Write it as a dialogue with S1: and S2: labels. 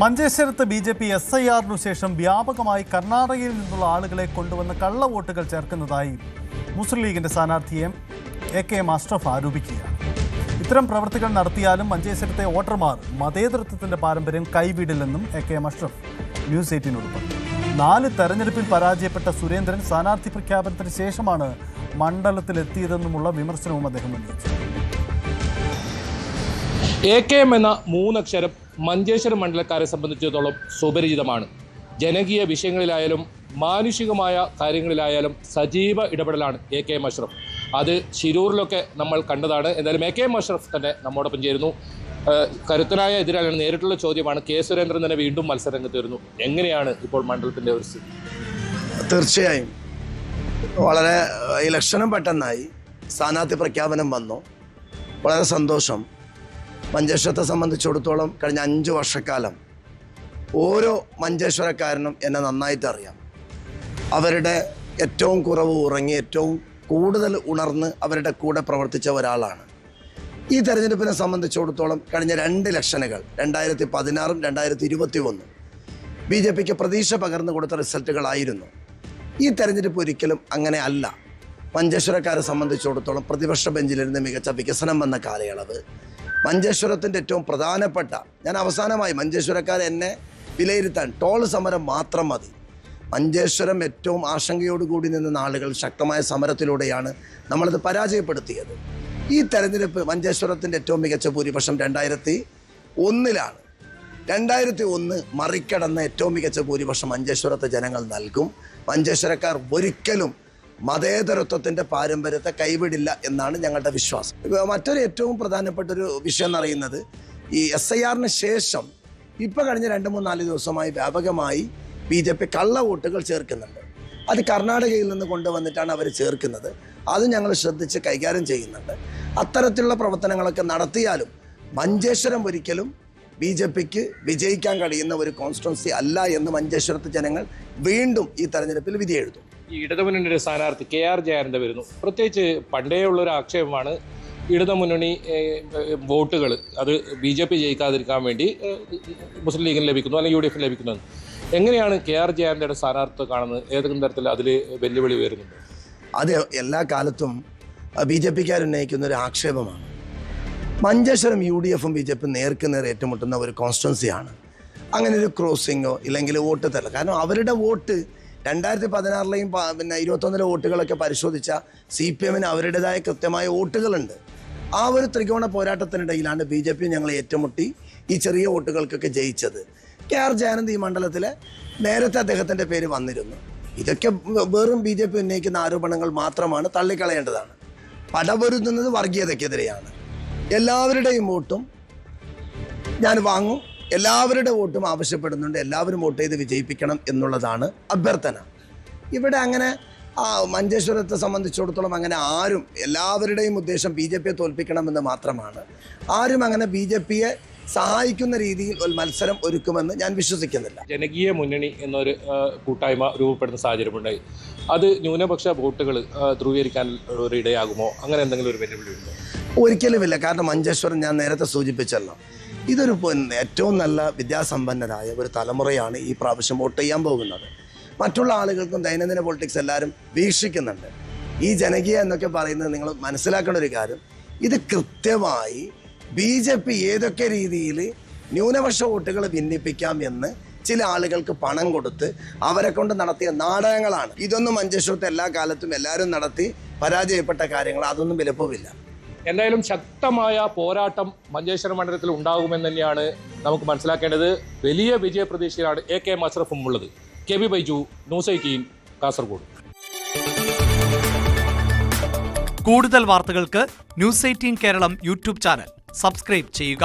S1: മഞ്ചേശ്വരത്ത് ബി.ജെ.പി. SIR-നു ശേഷം വ്യാപകമായി കർണാടകയിൽ നിന്നുള്ള ആളുകളെ കൊണ്ടുവന്ന് കള്ളവോട്ടുകൾ ചേർക്കുന്നതായി മുസ്ലിം ലീഗിന്റെ സ്ഥാനാർത്ഥി AK അഷ്റഫ് ആരോപിക്കുകയാണ്. ഇത്തരം പ്രവൃത്തികൾ നടത്തിയാലും മഞ്ചേശ്വരത്തെ വോട്ടർമാർ മതേതരത്വത്തിന്റെ പാരമ്പര്യം കൈവിടില്ലെന്നും AK അഷ്റഫ് ന്യൂസ് 18-നോട് പറഞ്ഞു. 4 തെരഞ്ഞെടുപ്പിൽ പരാജയപ്പെട്ട സുരേന്ദ്രൻ സ്ഥാനാർത്ഥി പ്രഖ്യാപനത്തിന് ശേഷമാണ് മണ്ഡലത്തിലെത്തിയതെന്നുമുള്ള വിമർശനവും അദ്ദേഹം ഉന്നയിച്ചു.
S2: AKM എന്ന 3 അക്ഷരം മഞ്ചേശ്വരം മണ്ഡലക്കാരെ സംബന്ധിച്ചിടത്തോളം സുപരിചിതമാണ്. ജനകീയ വിഷയങ്ങളിലായാലും മാനുഷികമായ കാര്യങ്ങളിലായാലും സജീവ ഇടപെടലാണ് AKM അഷ്റഫ്. അത് ശിരൂരിലൊക്കെ നമ്മൾ കണ്ടതാണ്. എന്തായാലും AKM അഷ്റഫ് തന്നെ നമ്മോടൊപ്പം ചേരുന്നു. കരുത്തനായ എതിരാളിയാണ്. നേരിട്ടുള്ള ചോദ്യമാണ്. K. സുരേന്ദ്രൻ തന്നെ വീണ്ടും മത്സരരംഗത്ത് വരുന്നു. എങ്ങനെയാണ് ഇപ്പോൾ മണ്ഡലത്തിൻ്റെ ഒരു സ്ഥിതി?
S3: തീർച്ചയായും വളരെ ഇലക്ഷനും പെട്ടെന്നായി, സ്ഥാനാർത്ഥി പ്രഖ്യാപനം വന്നു. വളരെ സന്തോഷം. മഞ്ചേശ്വരത്തെ സംബന്ധിച്ചിടത്തോളം കഴിഞ്ഞ 5 വർഷക്കാലം ഓരോ മഞ്ചേശ്വരക്കാരനും എന്നെ നന്നായിട്ട് അറിയാം. അവരുടെ ഏറ്റവും കുറവ് ഉറങ്ങി ഏറ്റവും കൂടുതൽ ഉണർന്ന് അവരുടെ കൂടെ പ്രവർത്തിച്ച ഒരാളാണ്. ഈ തെരഞ്ഞെടുപ്പിനെ സംബന്ധിച്ചിടത്തോളം കഴിഞ്ഞ 2 ഇലക്ഷനുകൾ 2016 2021 BJPക്ക് പ്രതീക്ഷ പകർന്നു കൊടുത്ത റിസൾട്ടുകളായിരുന്നു. ഈ തെരഞ്ഞെടുപ്പ് ഒരിക്കലും അങ്ങനെ അല്ല. മഞ്ചേശ്വരക്കാരെ സംബന്ധിച്ചിടത്തോളം പ്രതിപക്ഷ ബെഞ്ചിലിരുന്ന് മികച്ച വികസനം വന്ന കാലയളവ്, മഞ്ചേശ്വരത്തിൻ്റെ ഏറ്റവും പ്രധാനപ്പെട്ട, ഞാൻ അവസാനമായി മഞ്ചേശ്വരക്കാരെ എന്നെ വിലയിരുത്താൻ ടോൾ സമരം മാത്രം മതി. മഞ്ചേശ്വരം ഏറ്റവും ആശങ്കയോടുകൂടി നിന്ന ആളുകൾ ശക്തമായ സമരത്തിലൂടെയാണ് നമ്മളത് പരാജയപ്പെടുത്തിയത്. ഈ തെരഞ്ഞെടുപ്പ് മഞ്ചേശ്വരത്തിൻ്റെ ഏറ്റവും മികച്ച ഭൂരിപക്ഷം 2001-ലാണ്. 2001 മറികടന്ന ഏറ്റവും മികച്ച ഭൂരിപക്ഷം മഞ്ചേശ്വരത്തെ ജനങ്ങൾ നൽകും. മഞ്ചേശ്വരക്കാർ ഒരിക്കലും മതേതരത്വത്തിൻ്റെ പാരമ്പര്യത്തെ കൈവിടില്ല എന്നാണ് ഞങ്ങളുടെ വിശ്വാസം. മറ്റൊരു ഏറ്റവും പ്രധാനപ്പെട്ടൊരു വിഷയം എന്ന് പറയുന്നത്, ഈ SIR-ന് ശേഷം ഇപ്പോൾ കഴിഞ്ഞ 2-3-4 ദിവസമായി വ്യാപകമായി BJP കള്ള വോട്ടുകൾ ചേർക്കുന്നുണ്ട്. അത് കർണാടകയിൽ നിന്ന് കൊണ്ടുവന്നിട്ടാണ് അവർ ചേർക്കുന്നത്. അത് ഞങ്ങൾ ശ്രദ്ധിച്ച് കൈകാര്യം ചെയ്യുന്നുണ്ട്. അത്തരത്തിലുള്ള പ്രവർത്തനങ്ങളൊക്കെ നടത്തിയാലും മഞ്ചേശ്വരം ഒരിക്കലും BJPക്ക് വിജയിക്കാൻ കഴിയുന്ന ഒരു കോൺസ്റ്റിറ്റ്യുവൻസി അല്ല എന്ന് മഞ്ചേശ്വരത്തെ ജനങ്ങൾ വീണ്ടും ഈ തെരഞ്ഞെടുപ്പിൽ വിധി എഴുതും.
S2: ഈ ഇടതുമുന്നണിയുടെ സ്ഥാനാർത്ഥി KR ജയന്റെ വരുന്നു. പ്രത്യേകിച്ച് പണ്ടേ ഉള്ളൊരു ആക്ഷേപമാണ് ഇടതുമുന്നണി വോട്ടുകൾ അത് BJP ജയിക്കാതിരിക്കാൻ വേണ്ടി മുസ്ലിം ലീഗിന് ലഭിക്കുന്നു, അല്ലെങ്കിൽ UDF ലഭിക്കുന്നു. എങ്ങനെയാണ് KR ജയന്റെ സ്ഥാനാർത്ഥി കാണുന്നത്? ഏതെങ്കിലും തരത്തിൽ അതിൽ വെല്ലുവിളി ഉയരുന്നുണ്ട്?
S3: അത് എല്ലാ കാലത്തും BJPക്കാർ ഉന്നയിക്കുന്ന ഒരു ആക്ഷേപമാണ്. മഞ്ചേശ്വരം UDF-ഉം BJP-യും നേർക്കുനേർ ഏറ്റുമുട്ടുന്ന ഒരു കോൺസ്റ്റിറ്റ്യുവൻസിയാണ്. അങ്ങനെ ഒരു ക്രോസിങ്ങോ ഇല്ലെങ്കിൽ വോട്ട് തല്ല. കാരണം അവരുടെ വോട്ട് 2016-ലെയും പിന്നെ 2021-ലെ വോട്ടുകളൊക്കെ പരിശോധിച്ച CPM-ന് അവരുടേതായ കൃത്യമായ വോട്ടുകളുണ്ട്. ആ ഒരു ത്രികോണ പോരാട്ടത്തിനിടയിലാണ് BJP ഞങ്ങൾ ഏറ്റുമുട്ടി ഈ ചെറിയ വോട്ടുകൾക്കൊക്കെ ജയിച്ചത്. KR ജയനന്ദ് ഈ മണ്ഡലത്തിലെ നേരത്തെ അദ്ദേഹത്തിൻ്റെ പേര് വന്നിരുന്നു. ഇതൊക്കെ വെറും BJP ഉന്നയിക്കുന്ന ആരോപണങ്ങൾ മാത്രമാണ്, തള്ളിക്കളയേണ്ടതാണ്. പടപൊരുതുന്നത് വർഗീയതയ്ക്കെതിരെയാണ്. എല്ലാവരുടെയും വോട്ടും ഞാൻ വാങ്ങും, എല്ലാവരുടെ വോട്ടും ആവശ്യപ്പെടുന്നുണ്ട്. എല്ലാവരും വോട്ട് ചെയ്ത് വിജയിപ്പിക്കണം എന്നുള്ളതാണ് അഭ്യർത്ഥന. ഇവിടെ അങ്ങനെ മഞ്ചേശ്വരത്തെ സംബന്ധിച്ചിടത്തോളം അങ്ങനെ ആരും, എല്ലാവരുടെയും ഉദ്ദേശം BJPയെ തോൽപ്പിക്കണമെന്ന് മാത്രമാണ്. ആരും അങ്ങനെ BJPയെ സഹായിക്കുന്ന രീതിയിൽ ഒരു മത്സരം ഒരുക്കുമെന്ന് ഞാൻ വിശ്വസിക്കുന്നില്ല.
S2: ജനകീയ മുന്നണി എന്നൊരു കൂട്ടായ്മ രൂപപ്പെടുന്ന സാഹചര്യമുണ്ടായി. അത് ന്യൂനപക്ഷ വോട്ടുകൾ ധ്രുവീകരിക്കാൻ ഒരു ഇടയാകുമോ? അങ്ങനെ എന്തെങ്കിലും ഒരു വെല്ലുവിളി ഉണ്ടോ?
S3: ഒരിക്കലുമില്ല. കാരണം മഞ്ചേശ്വരം ഞാൻ നേരത്തെ സൂചിപ്പിച്ചല്ലോ, ഇതൊരു ഏറ്റവും നല്ല വിദ്യാസമ്പന്നരായ ഒരു തലമുറയാണ് ഈ പ്രാവശ്യം വോട്ട് ചെയ്യാൻ പോകുന്നത്. മറ്റുള്ള ആളുകൾക്കും ദൈനംദിന പൊളിറ്റിക്സ് എല്ലാവരും വീക്ഷിക്കുന്നുണ്ട്. ഈ ജനകീയ എന്നൊക്കെ പറയുന്നത് നിങ്ങൾ മനസ്സിലാക്കേണ്ട ഒരു കാര്യം, ഇത് കൃത്യമായി BJP ഏതൊക്കെ രീതിയിൽ ന്യൂനപക്ഷ വോട്ടുകൾ ഭിന്നിപ്പിക്കാം എന്ന് ചില ആളുകൾക്ക് പണം കൊടുത്ത് അവരെ കൊണ്ട് നടത്തിയ നാടകങ്ങളാണ്. ഇതൊന്നും മഞ്ചേശ്വരത്തെ എല്ലാ കാലത്തും എല്ലാവരും നടത്തി പരാജയപ്പെട്ട കാര്യങ്ങൾ, അതൊന്നും വിലപ്പോവില്ല.
S2: എന്തായാലും ശക്തമായ പോരാട്ടം മഞ്ചേശ്വരം മണ്ഡലത്തിൽ ഉണ്ടാകുമെന്ന് തന്നെയാണ് നമുക്ക് മനസ്സിലാക്കേണ്ടത്. വലിയ വിജയപ്രതീക്ഷയിലാണ് AKM അഷ്റഫും ഉള്ളത്. KB Baiju, News 18, Kasaragod.
S4: കൂടുതൽ വാർത്തകൾക്ക് News 18 Keralam YouTube channel subscribe ചെയ്യുക.